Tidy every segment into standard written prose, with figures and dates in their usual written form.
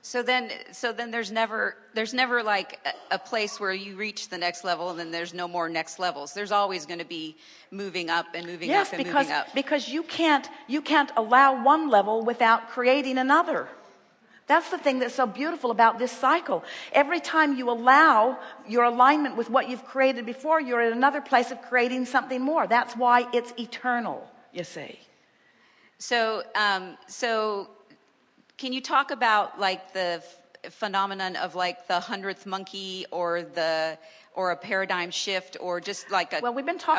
So then there's never like a place where you reach the next level and then there's no more next levels. There's always going to be moving up and moving up and moving up. Because you can't allow one level without creating another. That's the thing that's so beautiful about this cycle. Every time you allow your alignment with what you've created before, you're at another place of creating something more. That's why it's eternal, you see. So can you talk about like the phenomenon of like the 100th monkey or a paradigm shift or just like a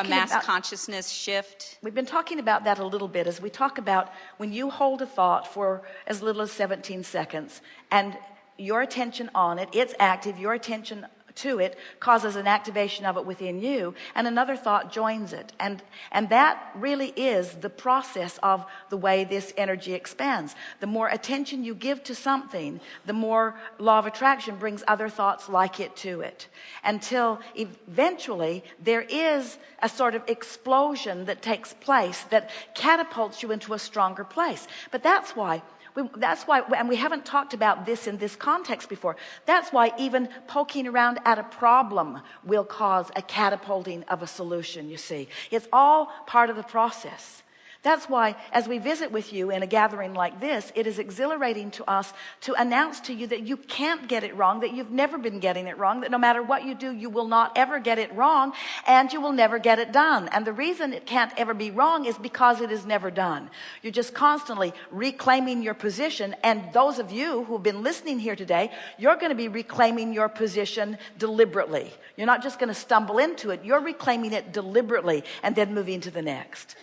mass consciousness shift? We've been talking about that a little bit as we talk about when you hold a thought for as little as 17 seconds and your attention on it, it's active, your attention to it causes an activation of it within you, and another thought joins it, and that really is the process of the way this energy expands. The more attention you give to something, the more law of attraction brings other thoughts like it to it, until eventually there is a sort of explosion that takes place that catapults you into a stronger place. But that's why, and we haven't talked about this in this context before, that's why even poking around at a problem will cause a catapulting of a solution, you see. It's all part of the process. That's why as we visit with you in a gathering like this, it is exhilarating to us to announce to you that you can't get it wrong, that you've never been getting it wrong, that no matter what you do, you will not ever get it wrong, and you will never get it done. And the reason it can't ever be wrong is because it is never done. You're just constantly reclaiming your position, and those of you who've been listening here today, you're going to be reclaiming your position deliberately. You're not just going to stumble into it, you're reclaiming it deliberately and then moving to the next.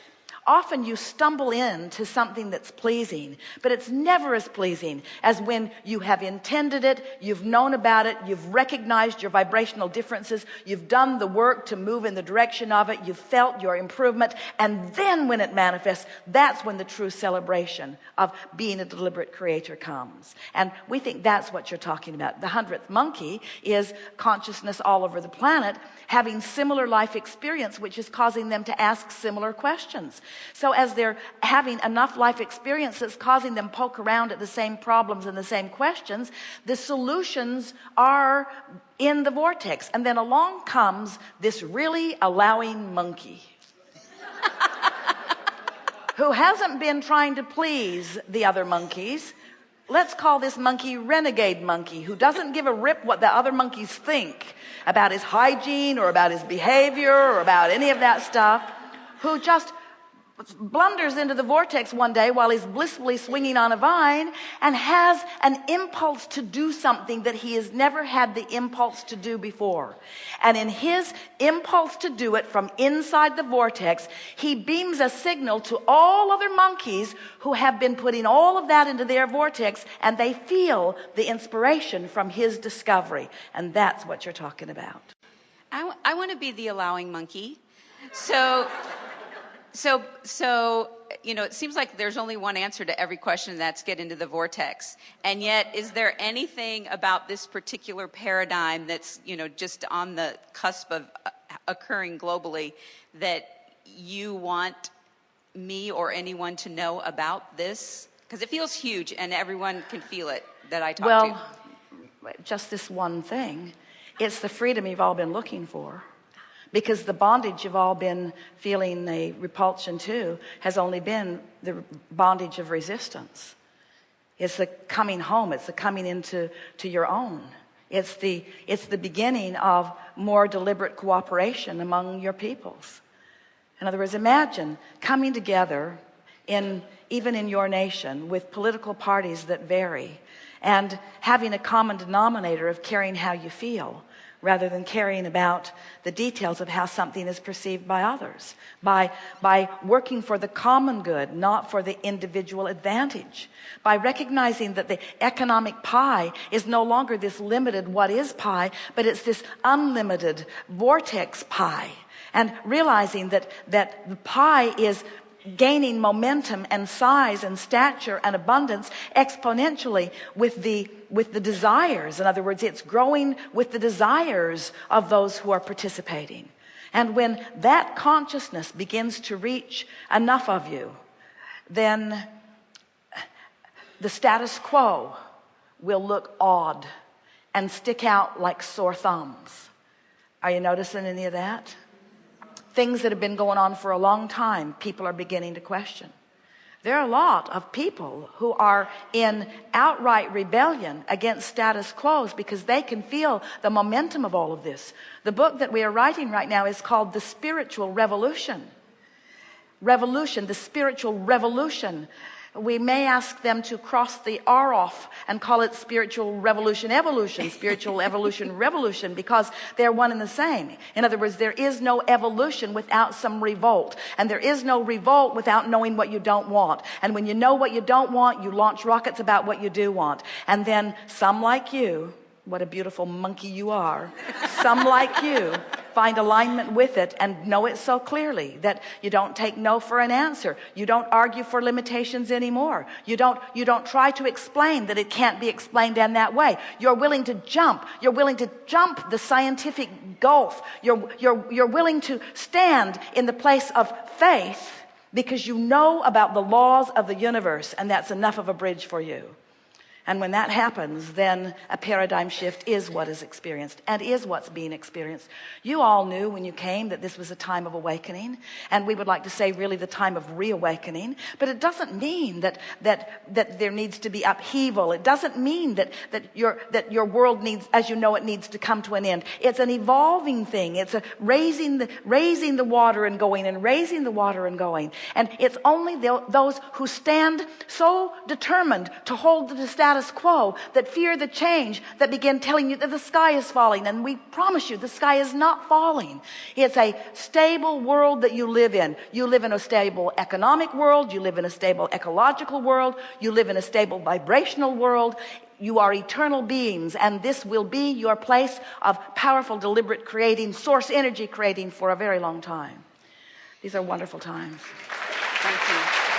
Often you stumble into something that's pleasing, but it's never as pleasing as when you have intended it, you've known about it, you've recognized your vibrational differences, you've done the work to move in the direction of it, you've felt your improvement, and then when it manifests, that's when the true celebration of being a deliberate creator comes. And we think that's what you're talking about. The 100th monkey is consciousness all over the planet having similar life experience, which is causing them to ask similar questions. So as they're having enough life experience that's causing them poke around at the same problems and the same questions, the solutions are in the vortex. And then along comes this really allowing monkey who hasn't been trying to please the other monkeys. Let's call this monkey Renegade monkey, who doesn't give a rip what the other monkeys think about his hygiene or about his behavior or about any of that stuff, who just blunders into the vortex one day while he's blissfully swinging on a vine and has an impulse to do something that he has never had the impulse to do before. And in his impulse to do it from inside the vortex, he beams a signal to all other monkeys who have been putting all of that into their vortex, and they feel the inspiration from his discovery. And that's what you're talking about. I want to be the allowing monkey. So, you know, it seems like there's only one answer to every question, and that's get into the vortex. And yet, is there anything about this particular paradigm that's, you know, just on the cusp of occurring globally that you want me or anyone to know about this? Because it feels huge, and everyone can feel it that I talk to. Well, just this one thing. It's the freedom you've all been looking for. Because the bondage you've all been feeling a repulsion to has only been the bondage of resistance. It's the coming home. It's the coming into your own. It's the beginning of more deliberate cooperation among your peoples. In other words, imagine coming together even in your nation with political parties that vary and having a common denominator of caring how you feel, rather than caring about the details of how something is perceived by others, by working for the common good, not for the individual advantage, by recognizing that the economic pie is no longer this limited what is pie, but it's this unlimited vortex pie, and realizing that the pie is gaining momentum and size and stature and abundance exponentially with the desires. In other words, it's growing with the desires of those who are participating. And when that consciousness begins to reach enough of you, then the status quo will look odd and stick out like sore thumbs. Are you noticing any of that? Things that have been going on for a long time, people are beginning to question. There are a lot of people who are in outright rebellion against status quo because they can feel the momentum of all of this. The book that we are writing right now is called The Spiritual Revolution. Revolution, the spiritual revolution. We may ask them to cross the R off and call it spiritual revolution evolution, spiritual evolution revolution, because they're one and the same. In other words, there is no evolution without some revolt, and there is no revolt without knowing what you don't want. And when you know what you don't want, you launch rockets about what you do want. And then some like you, what a beautiful monkey you are, some like you find alignment with it and know it so clearly that you don't take no for an answer. You don't argue for limitations anymore. You don't try to explain that it can't be explained in that way. You're willing to jump. You're willing to jump the scientific gulf. You're willing to stand in the place of faith because you know about the laws of the universe, and that's enough of a bridge for you. And when that happens, then a paradigm shift is what is experienced and is what's being experienced. You all knew when you came that this was a time of awakening, and we would like to say really the time of reawakening. But it doesn't mean that there needs to be upheaval. It doesn't mean that your world needs, as you know, it needs to come to an end. It's an evolving thing. It's a raising the water and going, and raising the water and going. And it's only those who stand so determined to hold the status quo, that fear the change, that begin telling you that the sky is falling. And we promise you the sky is not falling. It's a stable world that you live in. You live in a stable economic world. You live in a stable ecological world. You live in a stable vibrational world. You are eternal beings, and this will be your place of powerful, deliberate creating, source energy creating for a very long time. These are wonderful times. Thank you.